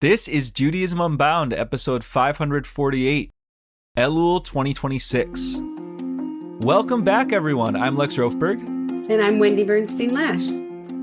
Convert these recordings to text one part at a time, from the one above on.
This is Judaism Unbound, episode 548, Elul 2026. Welcome back, everyone. I'm Lex Rofberg. And I'm Wendie Bernstein-Lash.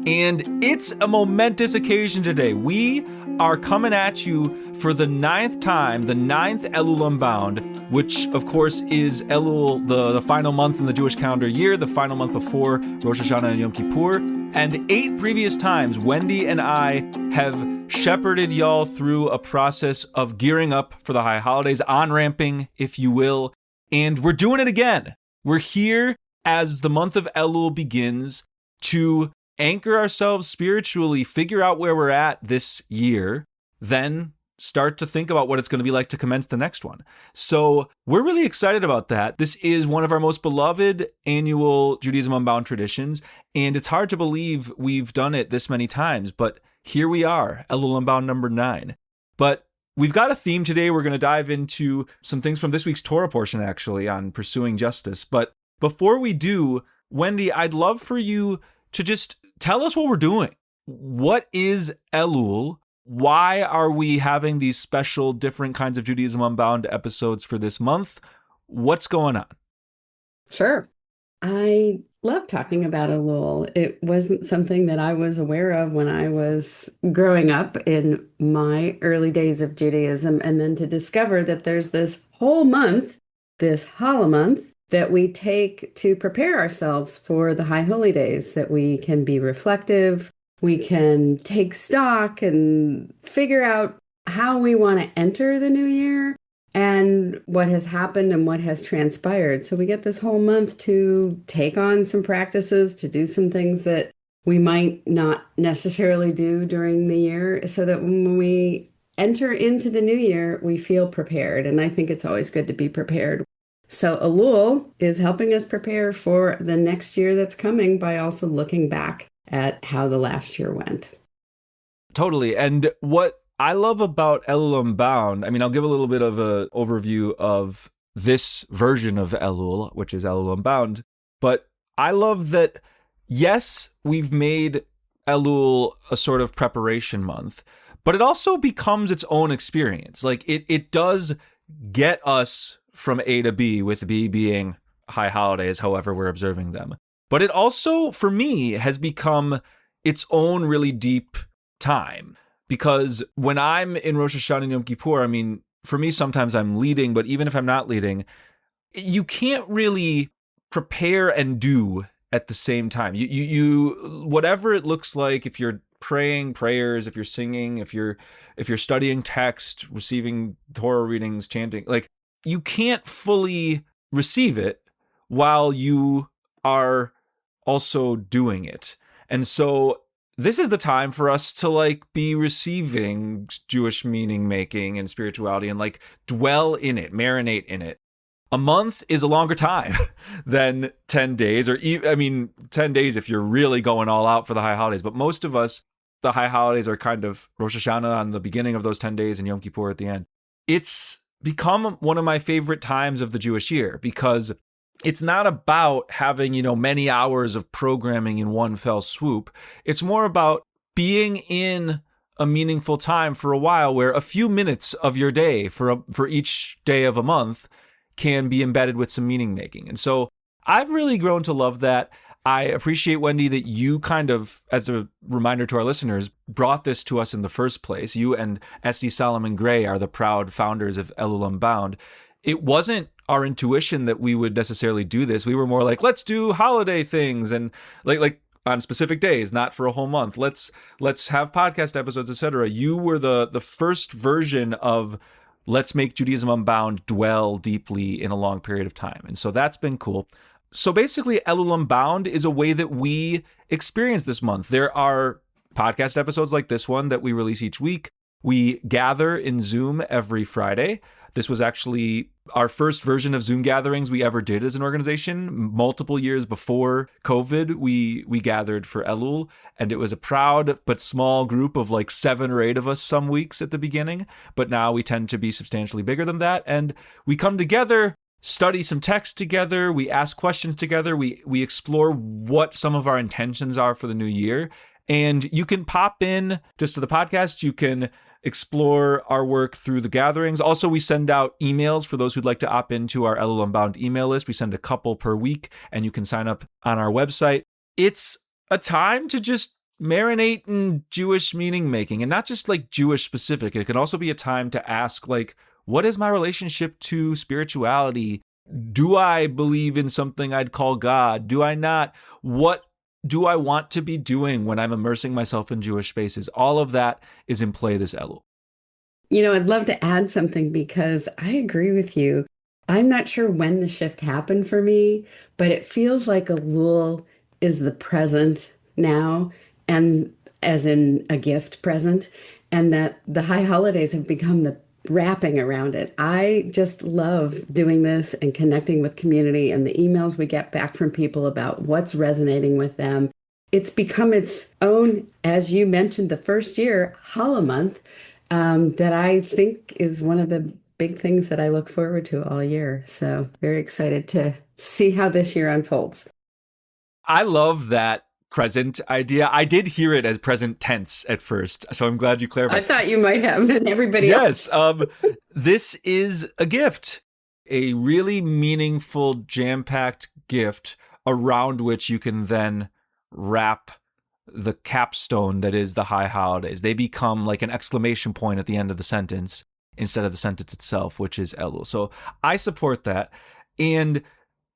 And it's a momentous occasion today. We are coming at you for the ninth time, the ninth Elul Unbound, which, of course, is Elul, the final month in the Jewish calendar year, the final month before Rosh Hashanah and Yom Kippur. And 8 previous times, Wendie and I have shepherded y'all through a process of gearing up for the high holidays, on-ramping, if you will. And we're doing it again. We're here as the month of Elul begins to anchor ourselves spiritually, figure out where we're at this year, then start to think about what it's going to be like to commence the next one. So we're really excited about that. This is one of our most beloved annual Judaism Unbound traditions, and it's hard to believe we've done it this many times, but here we are, Elul Unbound number 9. But we've got a theme today. We're going to dive into some things from this week's Torah portion, actually, on pursuing justice. But before we do, Wendie, I'd love for you to just tell us what we're doing. What is Elul? Why are we having these special different kinds of Judaism Unbound episodes for this month? What's going on? Sure. I love talking about Elul. It wasn't something that I was aware of when I was growing up in my early days of Judaism. And then to discover that there's this whole month, this Challah month, that we take to prepare ourselves for the High Holy Days, that we can be reflective, we can take stock and figure out how we want to enter the new year and what has happened and what has transpired. So we get this whole month to take on some practices, to do some things that we might not necessarily do during the year, so that when we enter into the new year, we feel prepared. And I think it's always good to be prepared. So Elul is helping us prepare for the next year that's coming by also looking back at how the last year went. Totally. And what I love about Elul Unbound, I'll give a little bit of an overview of this version of Elul, which is Elul Unbound. But I love that, yes, we've made Elul a sort of preparation month, but it also becomes its own experience. Like it does get us from A to B, with B being high holidays, however we're observing them. But it also, for me, has become its own really deep time. Because when I'm in Rosh Hashanah and Yom Kippur, for me, sometimes I'm leading, but even if I'm not leading, you can't really prepare and do at the same time. You whatever it looks like, if you're praying prayers, if you're singing, if you're studying text, receiving Torah readings, chanting, like, you can't fully receive it while you are also doing it. And so this is the time for us to be receiving Jewish meaning making and spirituality and dwell in it, marinate in it. A month is a longer time than 10 days, or 10 days if you're really going all out for the high holidays. But most of us, the high holidays are kind of Rosh Hashanah on the beginning of those 10 days and Yom Kippur at the end. It's become one of my favorite times of the Jewish year because it's not about having, many hours of programming in one fell swoop. It's more about being in a meaningful time for a while where a few minutes of your day for each day of a month can be embedded with some meaning making. And so I've really grown to love that. I appreciate, Wendie, that you kind of, as a reminder to our listeners, brought this to us in the first place. You and S.D. Solomon Gray are the proud founders of Elul Unbound. It wasn't our intuition that we would necessarily do this. We were more like, let's do holiday things and like on specific days, not for a whole month. Let's have podcast episodes, etc. You were the first version of let's make Judaism Unbound dwell deeply in a long period of time. And so that's been cool. So basically, Elul Unbound is a way that we experience this month. There are podcast episodes like this one that we release each week. We gather in Zoom every Friday. This was actually our first version of Zoom gatherings we ever did as an organization. Multiple years before COVID, we gathered for Elul, and it was a proud but small group of 7 or 8 of us some weeks at the beginning. But now we tend to be substantially bigger than that, and we come together, study some text together, we ask questions together, we explore what some of our intentions are for the new year. And you can pop in just to the podcast. You can explore our work through the gatherings. Also, we send out emails for those who'd like to opt into our Elul Unbound email list. We send a couple per week, and you can sign up on our website. It's a time to just marinate in Jewish meaning making, and not just like Jewish specific. It can also be a time to ask, like, what is my relationship to spirituality? Do I believe in something I'd call God? Do I not? What do I want to be doing when I'm immersing myself in Jewish spaces? All of that is in play this Elul. I'd love to add something because I agree with you. I'm not sure when the shift happened for me, but it feels like Elul is the present now, and as in a gift present, and that the high holidays have become the wrapping around it. I just love doing this and connecting with community and the emails we get back from people about what's resonating with them. It's become its own, as you mentioned, the first year, Challah month, that I think is one of the big things that I look forward to all year. So very excited to see how this year unfolds. I love that present idea. I did hear it as present tense at first, so I'm glad you clarified. I thought you might have, and everybody yes, else. This is a gift, a really meaningful, jam-packed gift around which you can then wrap the capstone that is the high holidays. They become like an exclamation point at the end of the sentence instead of the sentence itself, which is Elul. So I support that. And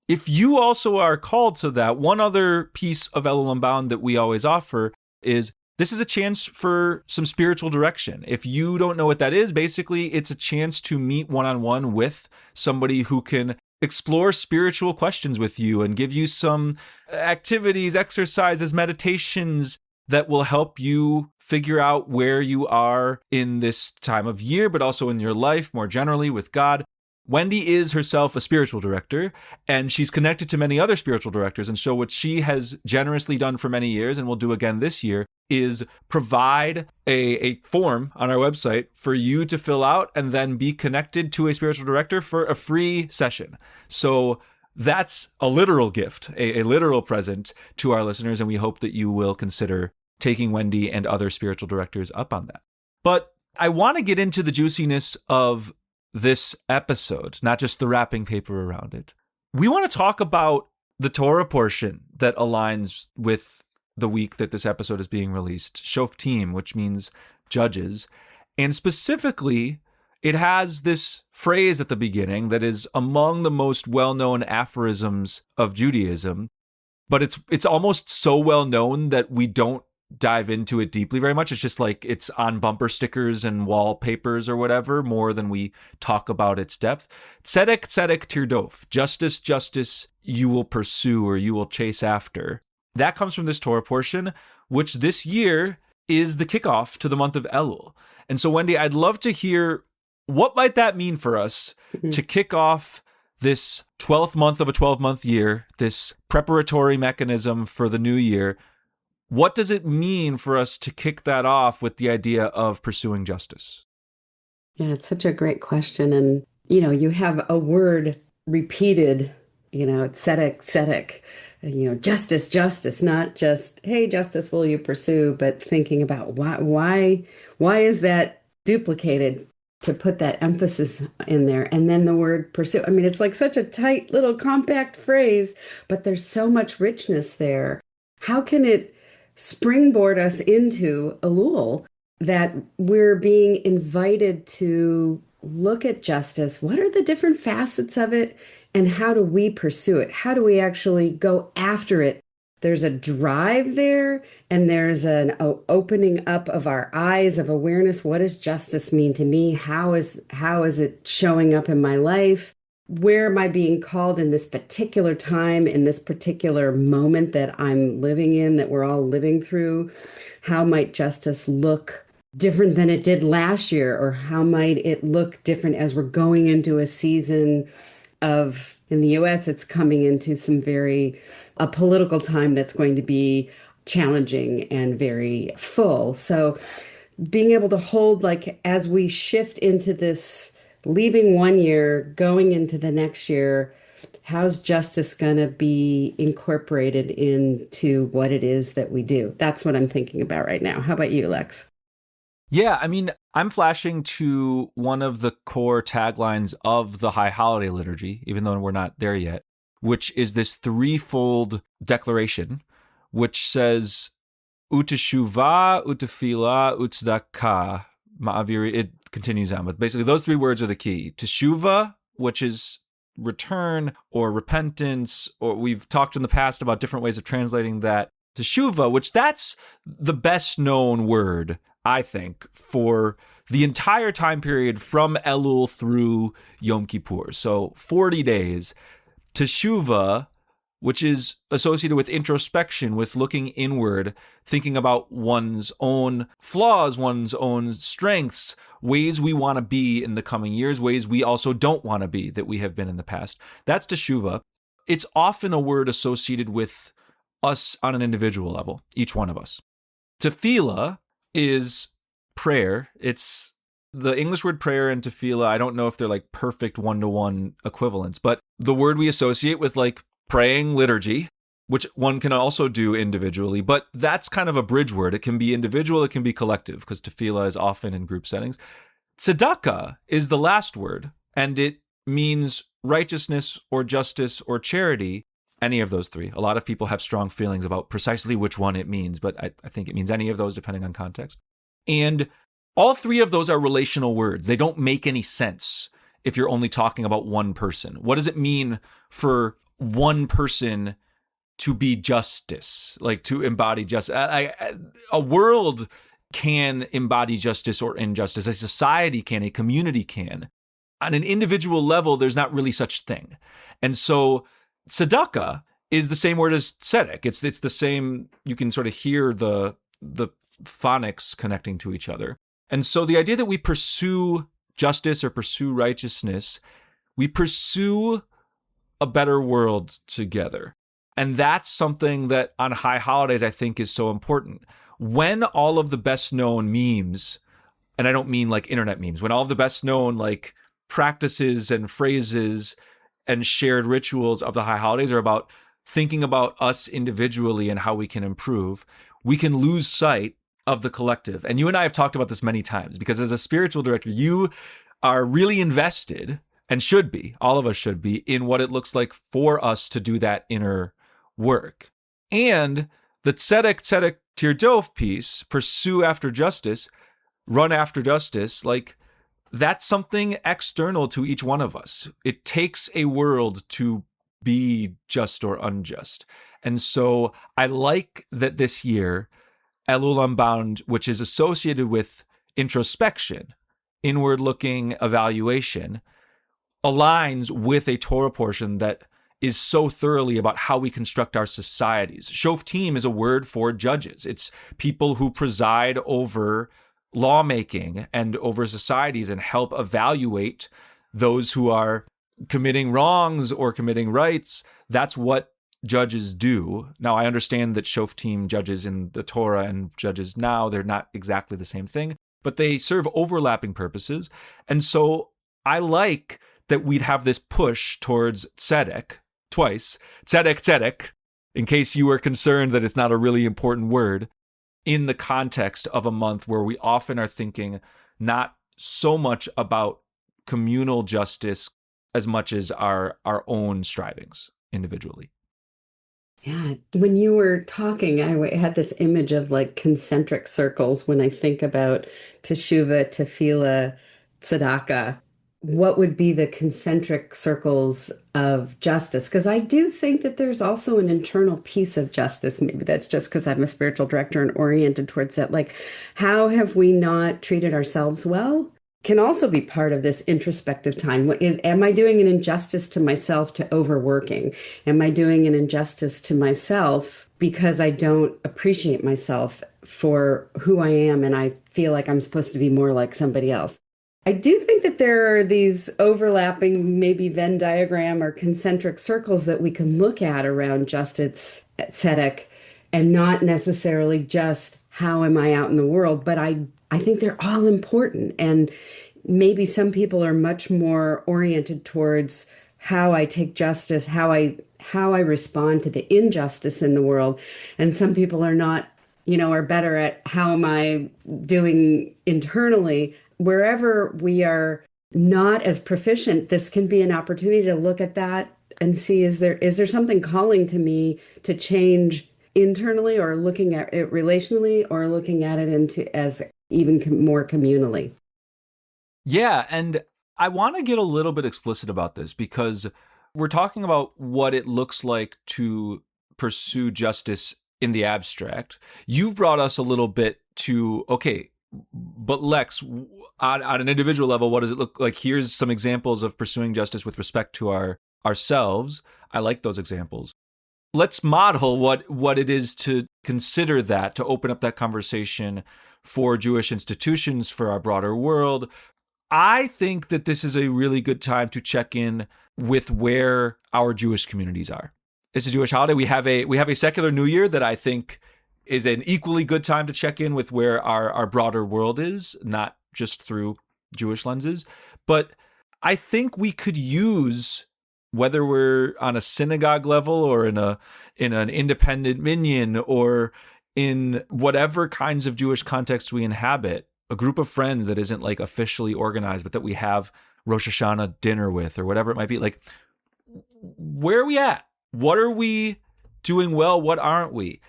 if you also are called to that, one other piece of Elul Unbound that we always offer is this is a chance for some spiritual direction. If you don't know what that is, basically it's a chance to meet one-on-one with somebody who can explore spiritual questions with you and give you some activities, exercises, meditations that will help you figure out where you are in this time of year, but also in your life more generally with God. Wendie is herself a spiritual director, and she's connected to many other spiritual directors. And so what she has generously done for many years, and will do again this year, is provide a form on our website for you to fill out and then be connected to a spiritual director for a free session. So that's a literal gift, a literal present to our listeners, and we hope that you will consider taking Wendie and other spiritual directors up on that. But I want to get into the juiciness of this episode, not just the wrapping paper around it. We want to talk about the Torah portion that aligns with the week that this episode is being released, Shoftim, which means judges. And specifically, it has this phrase at the beginning that is among the most well-known aphorisms of Judaism, but it's almost so well-known that we don't dive into it deeply very much. It's just like it's on bumper stickers and wallpapers or whatever, more than we talk about its depth. Tzedek, tzedek tirdof. Justice, justice, you will pursue or you will chase after. That comes from this Torah portion, which this year is the kickoff to the month of Elul. And so, Wendie, I'd love to hear what might that mean for us to kick off this 12th month of a 12-month year, this preparatory mechanism for the new year. What does it mean for us to kick that off with the idea of pursuing justice? Yeah, it's such a great question. And, you have a word repeated, tzedek, tzedek, justice, justice, not just, hey, justice, will you pursue, but thinking about why is that duplicated to put that emphasis in there? And then the word pursue. I mean, it's like such a tight little compact phrase, but there's so much richness there. How can it springboard us into Elul that we're being invited to look at justice? What are the different facets of it, and how do we pursue it? How do we actually go after it? There's a drive there, and there's an opening up of our eyes of awareness. What does justice mean to me? How is it showing up in my life? Where am I being called in this particular time, in this particular moment that I'm living in, that we're all living through? How might justice look different than it did last year? Or how might it look different as we're going into a season of, in the US, it's coming into a political time that's going to be challenging and very full. So being able to hold, like, as we shift into this, leaving one year, going into the next year, how's justice going to be incorporated into what it is that we do? That's what I'm thinking about right now. How about you, Lex? Yeah, I mean, I'm flashing to one of the core taglines of the High Holiday Liturgy, even though we're not there yet, which is this threefold declaration, which says, Uteshuva, utefila, utzdaka, ma'aviri. It continues on, but basically those three words are the key. Teshuva, which is return or repentance, or we've talked in the past about different ways of translating that. Teshuva, which that's the best known word, I think, for the entire time period from Elul through Yom Kippur. So 40 days. Teshuva, which is associated with introspection, with looking inward, thinking about one's own flaws, one's own strengths, ways we want to be in the coming years, ways we also don't want to be that we have been in the past. That's teshuva. It's often a word associated with us on an individual level, each one of us. Tefillah is prayer. It's the English word prayer and tefillah. I don't know if they're like perfect one-to-one equivalents, but the word we associate with like praying liturgy, which one can also do individually, but that's kind of a bridge word. It can be individual, it can be collective, because tefillah is often in group settings. Tzedakah is the last word, and it means righteousness or justice or charity, any of those three. A lot of people have strong feelings about precisely which one it means, but I think it means any of those depending on context. And all three of those are relational words. They don't make any sense if you're only talking about one person. What does it mean for one person to be justice, like to embody justice? A world can embody justice or injustice. A society can, a community can. On an individual level, there's not really such thing. And so tzedakah is the same word as tzedek. It's the same, you can sort of hear the phonics connecting to each other. And so the idea that we pursue justice or pursue righteousness, we pursue a better world together. And that's something that on high holidays I think is so important. When all of the best known memes, and I don't mean like internet memes, when all of the best known like practices and phrases and shared rituals of the high holidays are about thinking about us individually and how we can improve, we can lose sight of the collective. And you and I have talked about this many times, because as a spiritual director, you are really invested, and should be, all of us should be, in what it looks like for us to do that inner work. And the tzedek tirdof piece, pursue after justice, run after justice, like that's something external to each one of us. It takes a world to be just or unjust. And so I like that this year, Elul Unbound, which is associated with introspection, inward-looking evaluation, aligns with a Torah portion that is so thoroughly about how we construct our societies. Shoftim is a word for judges. It's people who preside over lawmaking and over societies and help evaluate those who are committing wrongs or committing rights. That's what judges do. Now, I understand that Shoftim judges in the Torah and judges now, they're not exactly the same thing, but they serve overlapping purposes. And so I like that we'd have this push towards tzedek, twice, tzedek, in case you were concerned that it's not a really important word, in the context of a month where we often are thinking not so much about communal justice as much as our own strivings individually. Yeah, when you were talking, had this image of like concentric circles when I think about teshuva, tefillah, tzedakah. What would be the concentric circles of justice? Because I do think that there's also an internal piece of justice. Maybe that's just because I'm a spiritual director and oriented towards that. Like, how have we not treated ourselves well? Can also be part of this introspective time. Am I doing an injustice to myself to overworking? Am I doing an injustice to myself because I don't appreciate myself for who I am and I feel like I'm supposed to be more like somebody else? I do think that there are these overlapping, maybe Venn diagram or concentric circles that we can look at around justice, tzedek, and not necessarily just how am I out in the world, but I think they're all important. And maybe some people are much more oriented towards how I take justice, how I respond to the injustice in the world. And some people are not, or better at how am I doing internally. Wherever we are not as proficient, this can be an opportunity to look at that and see is there something calling to me to change internally, or looking at it relationally, or looking at it into as even more communally. Yeah, and I want to get a little bit explicit about this because we're talking about what it looks like to pursue justice in the abstract. You've brought us a little bit to, okay, but Lex, on an individual level, what does it look like? Here's some examples of pursuing justice with respect to ourselves. I like those examples. Let's model what it is to consider that, to open up that conversation for Jewish institutions, for our broader world. I think that this is a really good time to check in with where our Jewish communities are. It's a Jewish holiday. We have a secular New Year that I think is an equally good time to check in with where our broader world is, not just through Jewish lenses. But I think we could use, whether we're on a synagogue level or in an independent minyan or in whatever kinds of Jewish context we inhabit, a group of friends that isn't like officially organized, but that we have Rosh Hashanah dinner with or whatever it might be. Like, where are we at? What are we doing well? What aren't we?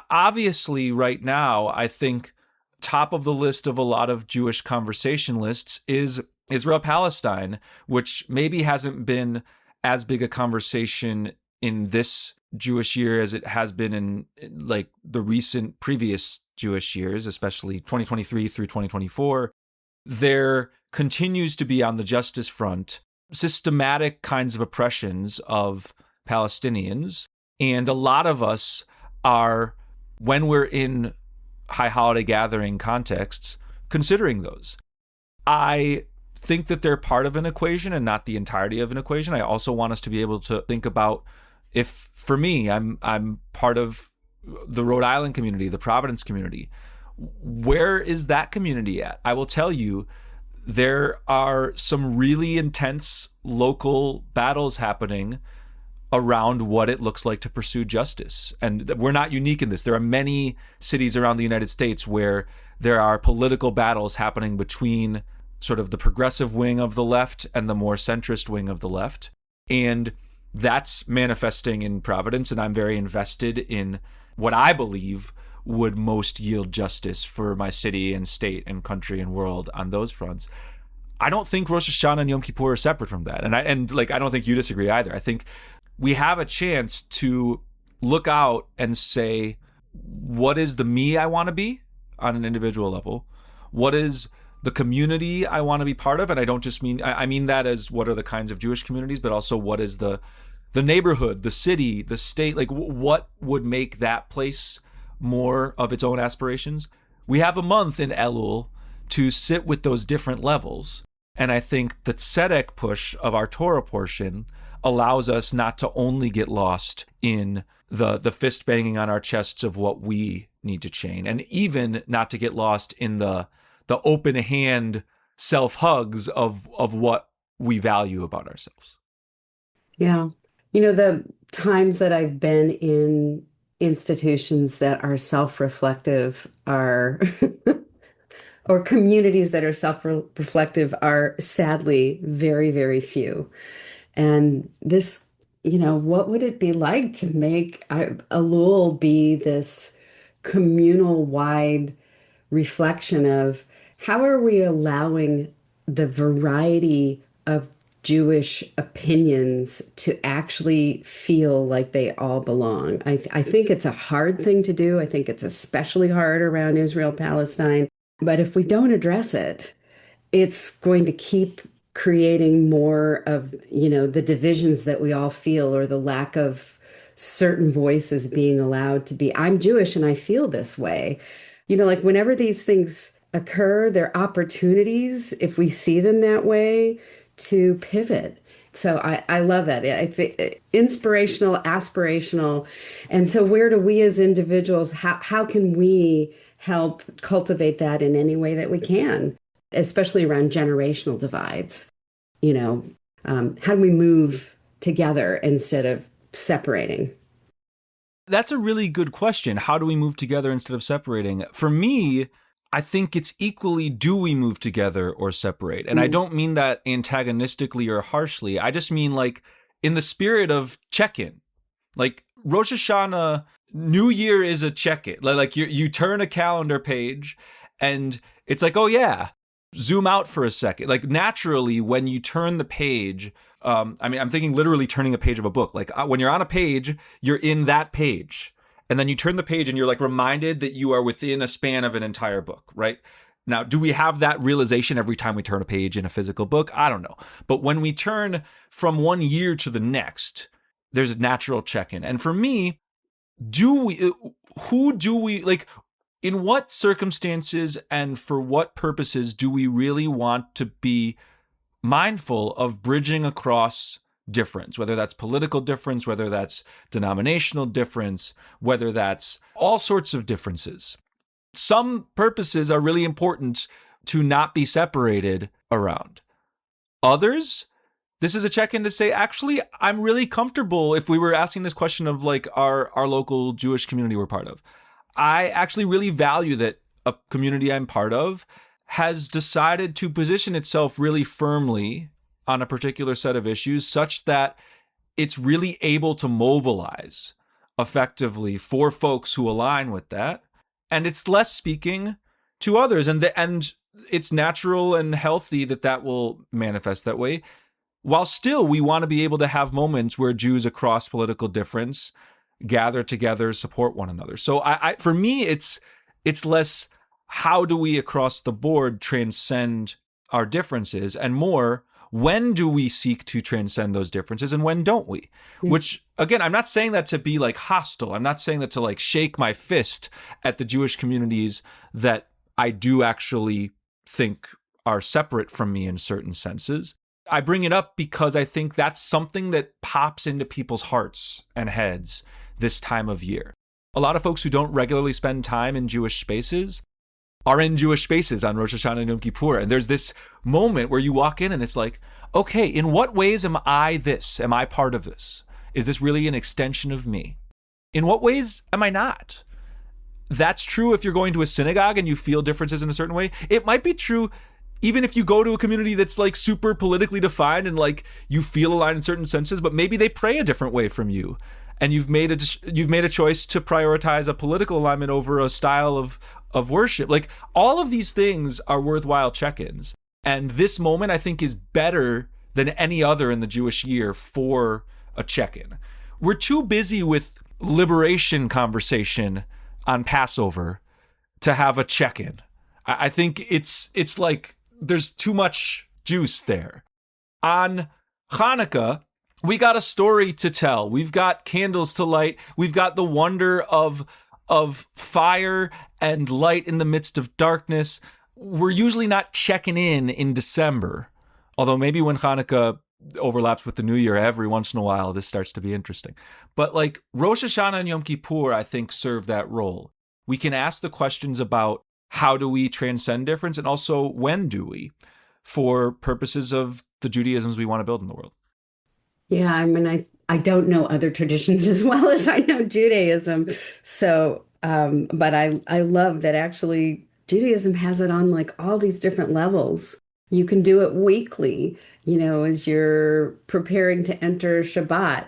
Obviously, right now, I think top of the list of a lot of Jewish conversation lists is Israel-Palestine, which maybe hasn't been as big a conversation in this Jewish year as it has been in like the recent previous Jewish years, especially 2023 through 2024. There continues to be on the justice front systematic kinds of oppressions of Palestinians. And a lot of us are, when we're in high holiday gathering contexts, considering those. I think that they're part of an equation and not the entirety of an equation. I also want us to be able to think about, if for me, I'm part of the Rhode Island community, the Providence community. Where is that community at? I will tell you, there are some really intense local battles happening around what it looks like to pursue justice. And we're not unique in this. There are many cities around the United States where there are political battles happening between sort of the progressive wing of the left and the more centrist wing of the left. And that's manifesting in Providence. And I'm very invested in what I believe would most yield justice for my city and state and country and world on those fronts. I don't think Rosh Hashanah and Yom Kippur are separate from that. And I don't think you disagree either. I think we have a chance to look out and say, what is the me I want to be on an individual level? What is the community I want to be part of? And I don't just mean, I mean that as what are the kinds of Jewish communities, but also what is the neighborhood, the city, the state, like what would make that place more of its own aspirations? We have a month in Elul to sit with those different levels. And I think the tzedek push of our Torah portion allows us not to only get lost in the fist banging on our chests of what we need to change, and even not to get lost in the open hand self hugs of what we value about ourselves. Yeah. The times that I've been in institutions that are self-reflective are or communities that are self-reflective are sadly very, very few. And this, what would it be like to make Elul be this communal wide reflection of how are we allowing the variety of Jewish opinions to actually feel like they all belong? I think it's a hard thing to do. I think it's especially hard around Israel-Palestine. But if we don't address it, it's going to keep creating more of, the divisions that we all feel, or the lack of certain voices being allowed to be. I'm Jewish and I feel this way. Like whenever these things occur, they're opportunities, if we see them that way, to pivot. So I love that. I think inspirational, aspirational. And so where do we as individuals, how can we help cultivate that in any way that we can, especially around generational divides? How do we move together instead of separating? That's a really good question. How do we move together instead of separating? For me, I think it's equally, do we move together or separate? And I don't mean that antagonistically or harshly. I just mean like in the spirit of check-in. Like Rosh Hashanah, New Year is a check-in. Like you turn a calendar page and it's like, oh yeah, zoom out for a second. Like naturally, when you turn the page, I'm thinking literally turning a page of a book. Like when you're on a page, you're in that page. And then you turn the page and you're like reminded that you are within a span of an entire book, right? Now, do we have that realization every time we turn a page in a physical book? I don't know. But when we turn from one year to the next, there's a natural check-in. And for me, in what circumstances and for what purposes do we really want to be mindful of bridging across difference, whether that's political difference, whether that's denominational difference, whether that's all sorts of differences. Some purposes are really important to not be separated around. Others, this is a check-in to say, actually, I'm really comfortable if we were asking this question of like our local Jewish community we're part of. I actually really value that a community I'm part of has decided to position itself really firmly on a particular set of issues such that it's really able to mobilize effectively for folks who align with that. And it's less speaking to others. And it's natural and healthy that will manifest that way. While still, we want to be able to have moments where Jews across political difference gather together, support one another. So for me, it's less how do we across the board transcend our differences and more, when do we seek to transcend those differences and when don't we? Mm. Which, again, I'm not saying that to be like hostile. I'm not saying that to like shake my fist at the Jewish communities that I do actually think are separate from me in certain senses. I bring it up because I think that's something that pops into people's hearts and heads this time of year. A lot of folks who don't regularly spend time in Jewish spaces are in Jewish spaces on Rosh Hashanah and Yom Kippur. And there's this moment where you walk in and it's like, okay, in what ways am I this? Am I part of this? Is this really an extension of me? In what ways am I not? That's true if you're going to a synagogue and you feel differences in a certain way. It might be true even if you go to a community that's like super politically defined and like you feel aligned in certain senses, but maybe they pray a different way from you. And you've made a choice to prioritize a political alignment over a style of worship. Like all of these things are worthwhile check-ins. And this moment I think is better than any other in the Jewish year for a check-in. We're too busy with liberation conversation on Passover to have a check-in. I think it's like there's too much juice there. On Hanukkah, we got a story to tell. We've got candles to light. We've got the wonder of fire and light in the midst of darkness. We're usually not checking in December, although maybe when Hanukkah overlaps with the New Year every once in a while, this starts to be interesting. But like Rosh Hashanah and Yom Kippur, I think serve that role. We can ask the questions about how do we transcend difference and also when do we, for purposes of the Judaisms we want to build in the world. Yeah, I mean, I don't know other traditions as well as I know Judaism. So, but I love that actually Judaism has it on like all these different levels. You can do it weekly, as you're preparing to enter Shabbat.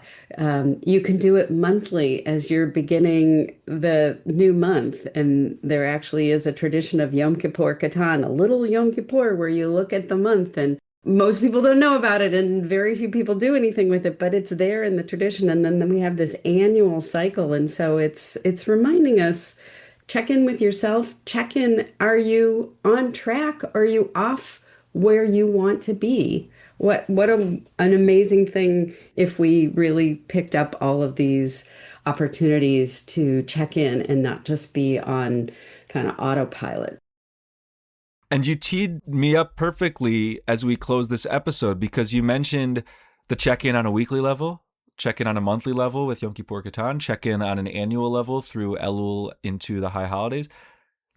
You can do it monthly as you're beginning the new month. And there actually is a tradition of Yom Kippur Katan, a little Yom Kippur where you look at the month, and most people don't know about it and very few people do anything with it, but it's there in the tradition. And then we have this annual cycle. And so it's reminding us, check in with yourself, check in. Are you on track? Are you off where you want to be? What an amazing thing if we really picked up all of these opportunities to check in and not just be on kind of autopilot. And you teed me up perfectly as we close this episode because you mentioned the check-in on a weekly level, check-in on a monthly level with Yom Kippur Katan, check-in on an annual level through Elul into the high holidays.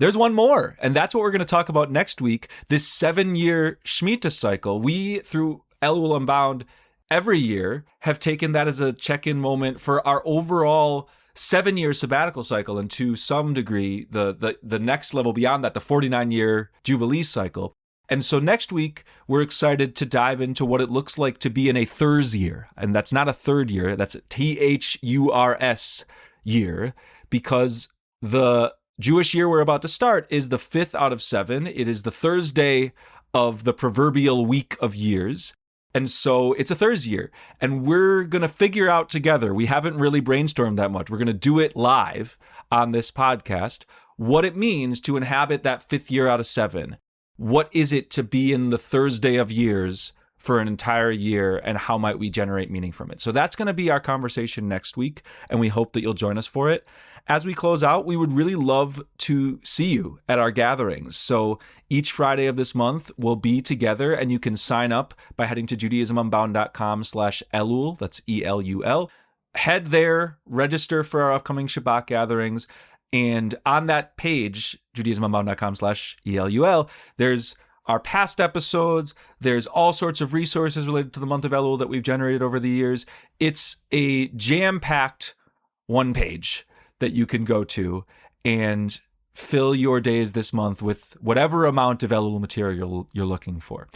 There's one more, and that's what we're going to talk about next week, this 7-year Shemitah cycle. We, through Elul Unbound, every year have taken that as a check-in moment for our overall 7-year sabbatical cycle, and to some degree, the next level beyond that, the 49-year Jubilee cycle. And so next week, we're excited to dive into what it looks like to be in a thurs year. And that's not a third year, that's a THURS year, because the Jewish year we're about to start is the 5th out of 7. It is the Thursday of the proverbial week of years. And so it's a thurs year. And we're going to figure out together, we haven't really brainstormed that much, we're going to do it live on this podcast, what it means to inhabit that 5th year out of 7. What is it to be in the Thursday of years for an entire year, and how might we generate meaning from it? So that's going to be our conversation next week, and we hope that you'll join us for it. As we close out, we would really love to see you at our gatherings. So each Friday of this month, we'll be together, and you can sign up by heading to judaismunbound.com/Elul. That's ELUL. Head there, register for our upcoming Shabbat gatherings. And on that page, judaismunbound.com/ELUL, there's our past episodes. There's all sorts of resources related to the month of Elul that we've generated over the years. It's a jam-packed one page that you can go to and fill your days this month with whatever amount of Elul material you're looking for.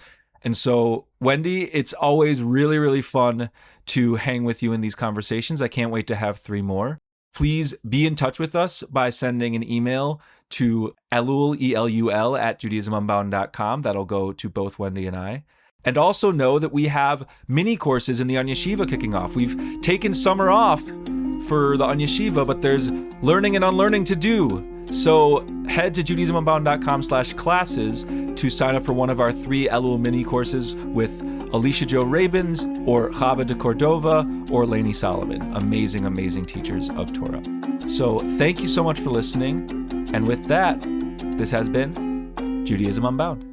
And so, Wendie, it's always really, really fun to hang with you in these conversations. I can't wait to have 3 more. Please be in touch with us by sending an email to Elul, ELUL, at judaismunbound.com. That'll go to both Wendie and I. And also know that we have mini courses in the Anya Shiva kicking off. We've taken summer off for the Anya Shiva, but there's learning and unlearning to do. So head to judaismunbound.com/classes to sign up for one of our 3 Elul mini courses with Alicia Jo Rabins or Chava de Cordova or Lainey Solomon. Amazing, amazing teachers of Torah. So thank you so much for listening. And with that, this has been Judaism Unbound.